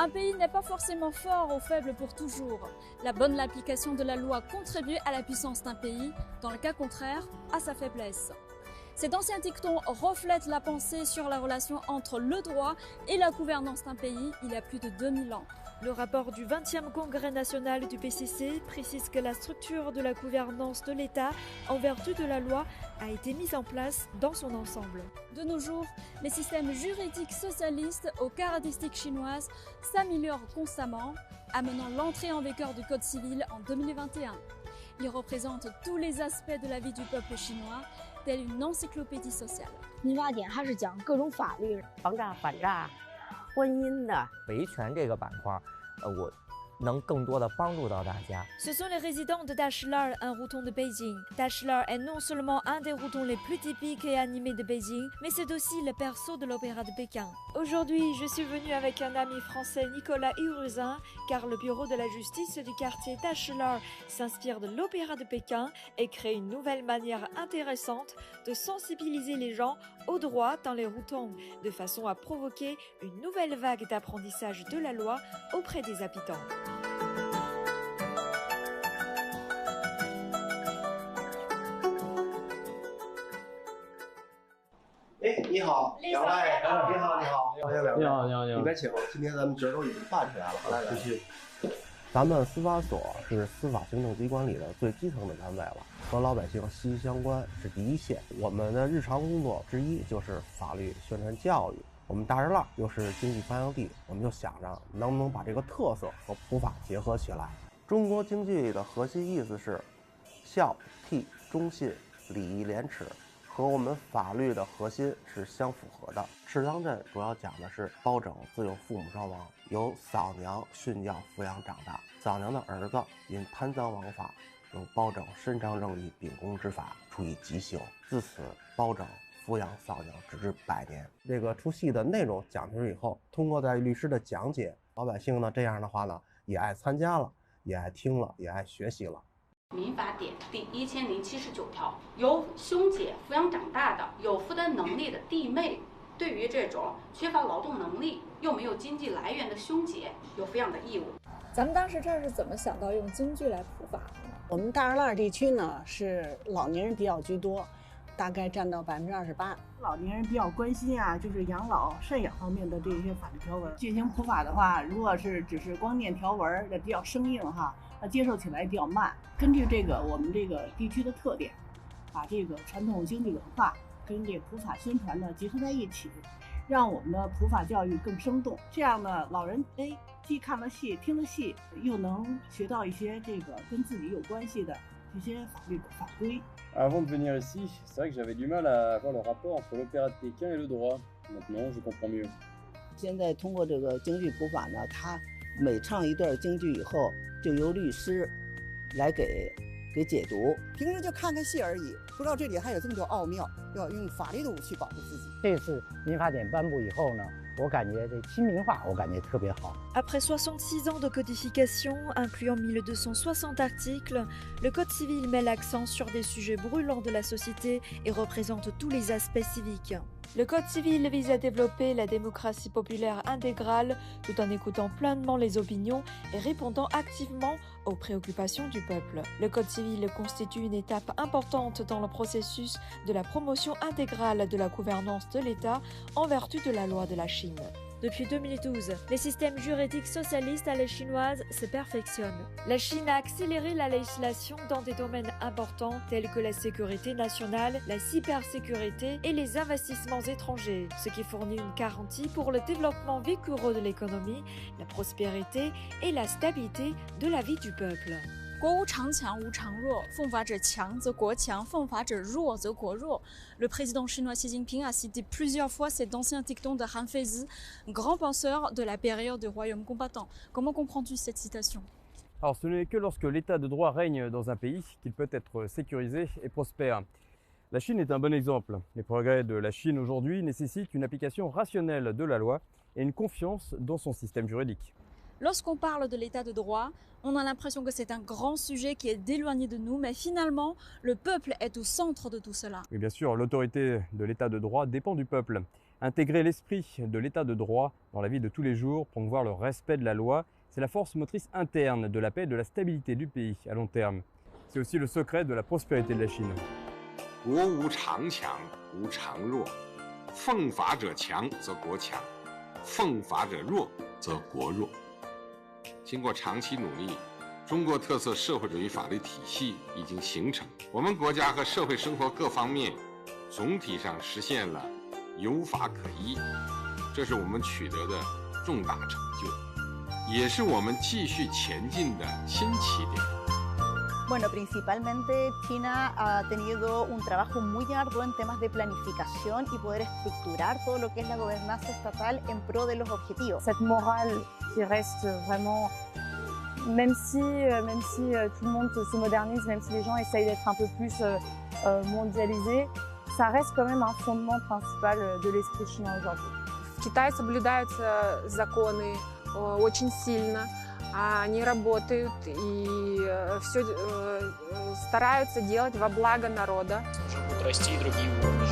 Un pays n'est pas forcément fort ou faible pour toujours. La bonne application de la loi contribue à la puissance d'un pays, dans le cas contraire, à sa faiblesse. Cet ancien dicton reflète la pensée sur la relation entre le droit et la gouvernance d'un pays il y a plus de 2000 ans. Le rapport du 20e Congrès national du PCC précise que la structure de la gouvernance de l'État, en vertu de la loi, a été mise en place dans son ensemble. De nos jours, les systèmes juridiques socialistes aux caractéristiques chinoises s'améliorent constamment, amenant l'entrée en vigueur du Code civil en 2021. Il représente tous les aspects de la vie du peuple chinois, telle une encyclopédie sociale. 民法典它是讲各种法律，防诈、反诈、婚姻的维权这个板块，我能更多的帮助到大家。 Ce sont les résidents de Dachilar, un routon de Beijing. Dachilar est non seulement un des routons les plus typiques et animés de Beijing, mais c'est aussi le berceau de l'opéra de Pékin. Aujourd'hui, je suis venue avec un ami français, Nicolas Hiruzin, car le bureau de la justice du quartier Dachilar s'inspire de l'opéra de Pékin et crée une nouvelle manière intéressante de sensibiliser les gens au droit dans les routons, de façon à provoquer une nouvelle vague d'apprentissage de la loi auprès des habitants. 哎，你好，两位，你好，你好，欢迎两位，你好，你好，你好，里边请。今天咱们角都已经办出来了，来来，继续。咱们司法所是司法行政机关里的最基层的单位了，和老百姓息息相关，是第一线。我们的日常工作之一就是法律宣传教育。我们大栅栏又是经济发祥地，我们就想着能不能把这个特色和普法结合起来。中国经济的核心意思是孝悌忠信礼义廉耻。 和我们法律的核心是相符合的。赤汤镇主要讲的是包拯自幼父母双亡，由嫂娘训教抚养长大。嫂娘的儿子因贪赃枉法，由包拯伸张正义、秉公执法，处以极刑。自此，包拯抚养嫂娘直至100年。这个出戏的内容讲清楚以后，通过在律师的讲解，老百姓呢这样的话呢也爱参加了，也爱听了，也爱学习了。 民法典第1079条，由兄姐抚养长大的有负担能力的弟妹，对于这种缺乏劳动能力又没有经济来源的兄姐，有抚养的义务。咱们当时这是怎么想到用京剧来普法的呢？我们大栅栏地区呢是老年人比较居多，大概占到28%。老年人比较关心啊，就是养老、赡养方面的这些法律条文进行普法的话，如果是只是光念条文，那比较生硬哈。 那接受起来比较慢。根据这个我们这个地区的特点，把这个传统经济文化跟这个普法宣传呢结合在一起，让我们的普法教育更生动。这样呢，老人既看了戏、听了戏，又能学到一些这个跟自己有关系的这些法律法规。Avant de venir ici, c'est vrai que j'avais du mal à voir le rapport entre l'opéra de Pékin et le droit. Maintenant, je comprends mieux. 现在通过这个京剧普法呢，它每唱一段京剧以后，就由律师来给解读。平时就看看戏而已，不知道这里还有这么多奥妙，要用法律的武器保护自己。这次民法典颁布以后呢，我感觉这亲民化，我感觉特别好。Après 66 ans de codification, incluant 1260 articles, le Code civil met l'accent sur des sujets brûlants de la société et représente tous les aspects civiques. Le Code civil vise à développer la démocratie populaire intégrale tout en écoutant pleinement les opinions et répondant activement aux préoccupations du peuple. Le Code civil constitue une étape importante dans le processus de la promotion intégrale de la gouvernance de l'État en vertu de la loi de la Chine. Depuis 2012, les systèmes juridiques socialistes à la chinoise se perfectionnent. La Chine a accéléré la législation dans des domaines importants tels que la sécurité nationale, la cybersécurité et les investissements étrangers, ce qui fournit une garantie pour le développement vigoureux de l'économie, la prospérité et la stabilité de la vie du peuple. 国无常强无常弱，奉法者强则国强，奉法者弱则国弱。Le président chinois Xi Jinping a cité plusieurs fois cet ancien dicton de Han Feizi, grand penseur de la période du royaume combattant. Comment comprends-tu cette citation? Alors, ce n'est que lorsque l'état de droit règne dans un pays qu'il peut être sécurisé et prospère. La Chine est un bon exemple. Les progrès de la Chine aujourd'hui nécessitent une application rationnelle de la loi et une confiance dans son système juridique. Lorsqu'on parle de l'état de droit, on a l'impression que c'est un grand sujet qui est éloigné de nous, mais finalement, le peuple est au centre de tout cela. Oui, bien sûr, l'autorité de l'état de droit dépend du peuple. Intégrer l'esprit de l'état de droit dans la vie de tous les jours, promouvoir le respect de la loi, c'est la force motrice interne de la paix et de la stabilité du pays à long terme. C'est aussi le secret de la prospérité de la Chine. 国无常强，无常弱，奉法者强则国强，奉法者弱则国弱。经过长期努力，中国特色社会主义法律体系已经形成，我们国家和社会生活各方面总体上实现了有法可依，这是我们取得的重大成就，也是我们继续前进的新起点。 Bueno, principalmente China ha tenido un trabajo muy arduo en temas de planificación y poder estructurar todo lo que es la gobernanza estatal en pro de los objetivos. Cette morale qui reste vraiment, même si tout le monde se modernise, même si les gens essayent d'être un peu plus mondialisés, ça reste quand même un fondement principal de l'esprit chinois aujourd'hui. В Китае соблюдаются законы очень сильно. Они работают и все стараются делать во благо народа. Расти и другие уровни.